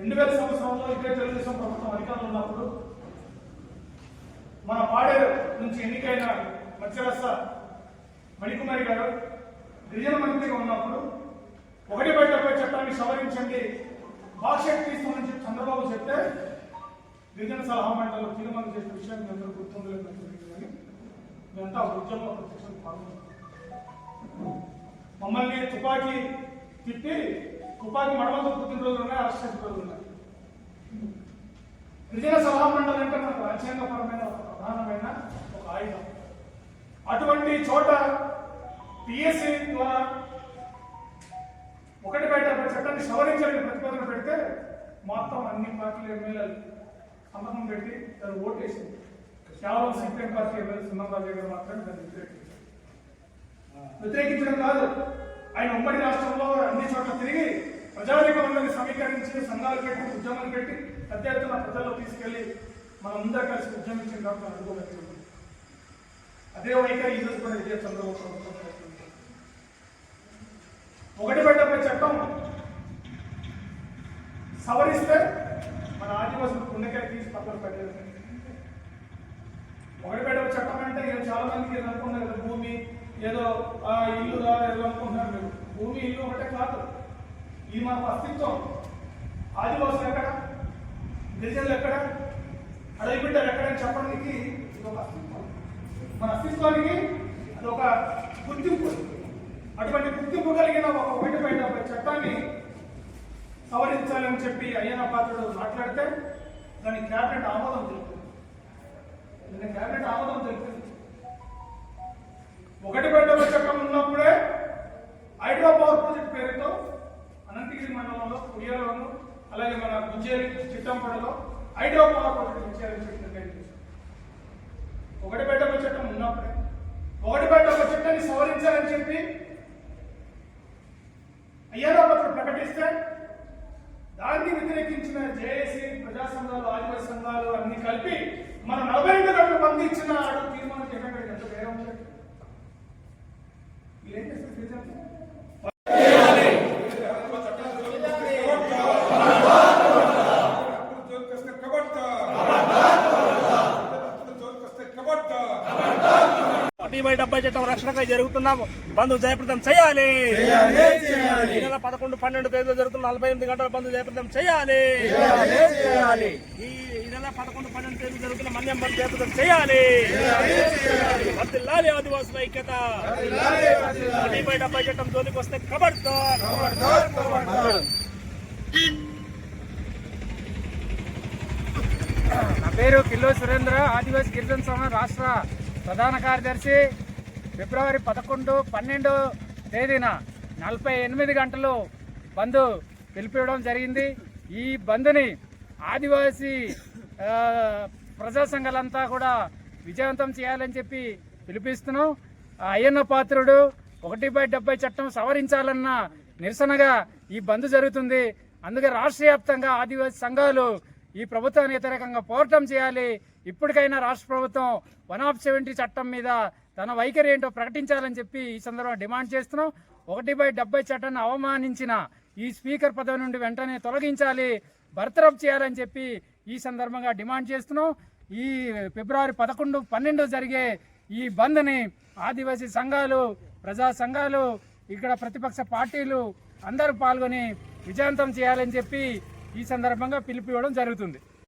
2000 సంవత్సరంలో ఇదే తెలుగుదేశం ప్రభుత్వం అధికారంలో ఉన్నప్పుడు మన పాడేరు నుంచి ఎన్నికైన మత్స్యరస మణికుమారి గారు గిరిజన మంత్రిగా ఉన్నప్పుడు 1/70 చట్టాన్ని సవరించండి భాషకు తీసుకోమని చెప్పి చంద్రబాబు చెప్తే గిరిజన సలహా మండలిలో తీర్మానం చేసిన విషయాన్ని అందరూ గుర్తుండలేదు కానీ మేమంతా ఉద్యమంలో ప్రత్యక్షంగా పాల్గొన్నాం. మమ్మల్ని తుపాకీ తిప్పి తుపాకీ మడవలతో పుట్టినరోజులు ఉన్నాయి, అరెస్ట్ చేసిన రోజులు ఉన్నాయి. గిరిజన సలహా మండలి అంటే మనకు రాజ్యాంగపరమైన ఒక ప్రధానమైన ఒక ఆయుధం. అటువంటి చోట పిఎస్సి ద్వారా 1/70 చట్టాన్ని సవరించాలని ప్రతిపాదన పెడితే మొత్తం అన్ని పార్టీల ఎమ్మెల్యేలు సంతకం పెట్టి దాన్ని ఓటేసింది. కేవలం సిపిఎం పార్టీ ఎమ్మెల్యే సున్నరాజు గారు మాత్రమే దాన్ని వ్యతిరేకించడం కాదు, ఆయన ఉమ్మడి రాష్ట్రంలో అన్ని చోట్ల తిరిగి ప్రజానికంలోని సమీకరించి సంఘాలు పెట్టి ఉద్యమాలు పెట్టి పెద్ద ఎత్తున ప్రజల్లో తీసుకెళ్లి మనం అందరూ కలిసి ఉద్యమించిన కాబట్టి అనుభవం. అదే వైఖరి ఈరోజు కూడా ఇదే చంద్రబాబు ప్రభుత్వం 1/70 చట్టం సవరిస్తే మన ఆదివాసులు పుణ్యకాయ తీసి పక్కన పెట్టలేదు. 1/70 చట్టం అంటే చాలా మందికి ఏదో అనుకున్నారు కదా, భూమి ఏదో ఇల్లుగా ఏదో అనుకుంటున్నారు. మీరు భూమి ఇల్లు ఒకటే కాదు, ఇది మన అస్తిత్వం. ఆదివాసులు ఎక్కడ, గిరిజనులు ఎక్కడ, అడవి బిడ్డలు ఎక్కడని చెప్పడానికి ఇది ఒక అస్తిత్వం. మన అస్తిత్వానికి అది ఒక గుర్తింపు. అటువంటి గుర్తింపు కలిగిన ఒక 1/70 చట్టాన్ని సవరించాలని చెప్పి అయ్యన్న పాత్రుడు మాట్లాడితే దాని క్యాబినెట్ ఆమోదం తెలిపింది. క్యాబినెట్ ఆమోదం తెలిపింది. 1/70 చట్టం ఉన్నప్పుడే హైడ్రో పవర్ ప్రాజెక్ట్ పేరుతో అనంతగిరి మండలంలో కుడియాలోను అలాగే మన గుంజేరి చిట్టంపడలో హైడ్రో పవర్ ప్రాజెక్ట్ ఇచ్చారని చెప్పి నిర్ణయం చేశారు. 1/70 చట్టం ఉన్నప్పుడే 1/70 చట్టాన్ని సవరించాలని చెప్పి అయ్యన్న పాత్రుడు ప్రకటిస్తే దాన్ని వ్యతిరేకించిన జేఏసీ, ప్రజా సంఘాలు, ఆదివాసీ సంఘాలు అన్ని కలిపి మన 42 గంటలు బంద్ ఇచ్చిన అడుగు తీర్మానం చేయడానికి ఎంత వేరే ఉంటుంది. మీరేం చేస్తారు? బై 70 చట్టం రక్షణకై జరుగుతున్నాము. బంద్ జయప్రదం చేయాలి. ఈ నెల 11, 12 తేదీలో జరుగుతున్న 48 గంటల బంద్ జయప్రదం చేయాలి. ఈ నెల 11, 12 తేదీ జరుగుతున్న మన్యం బంద్ జయప్రదం చేయాలి. వర్ధిల్లాలి ఆదివాసుల ఐక్యత. 1/70 చట్టం జోలికి వస్తే ఖబర్దార్. నా పేరు కిల్లో సురేంద్ర, ఆదివాసీ గిరిజన సంఘం రాష్ట్ర ప్రధాన కార్యదర్శి. ఫిబ్రవరి 11, 12 తేదీన 48 గంటలు బంద్ పిలిపివ్వడం జరిగింది. ఈ బంద్ని ఆదివాసీ ప్రజా సంఘాలంతా కూడా విజయవంతం చేయాలని చెప్పి పిలిపిస్తున్నాం. అయ్యన్న పాత్రుడు 1/70 చట్టం సవరించాలన్న నిరసనగా ఈ బంద్ జరుగుతుంది. అందుకే రాష్ట్ర వ్యాప్తంగా ఆదివాసీ సంఘాలు ఈ ప్రభుత్వానికి వ్యతిరేకంగా పోరాటం చేయాలి. ఇప్పటికైనా రాష్ట్ర ప్రభుత్వం 170 చట్టం మీద తన వైఖరి ఏంటో ప్రకటించాలని చెప్పి ఈ సందర్భంగా డిమాండ్ చేస్తున్నాం. 1/70 చట్టాన్ని అవమానించిన ఈ స్పీకర్ పదవి నుండి వెంటనే తొలగించాలి, బర్తరఫ్ చేయాలని చెప్పి ఈ సందర్భంగా డిమాండ్ చేస్తున్నాం. ఈ ఫిబ్రవరి 11, 12 జరిగే ఈ బంద్ని ఆదివాసీ సంఘాలు, ప్రజా సంఘాలు, ఇక్కడ ప్రతిపక్ష పార్టీలు అందరూ పాల్గొని విజయవంతం చేయాలని చెప్పి ఈ సందర్భంగా పిలుపు ఇవ్వడం జరుగుతుంది.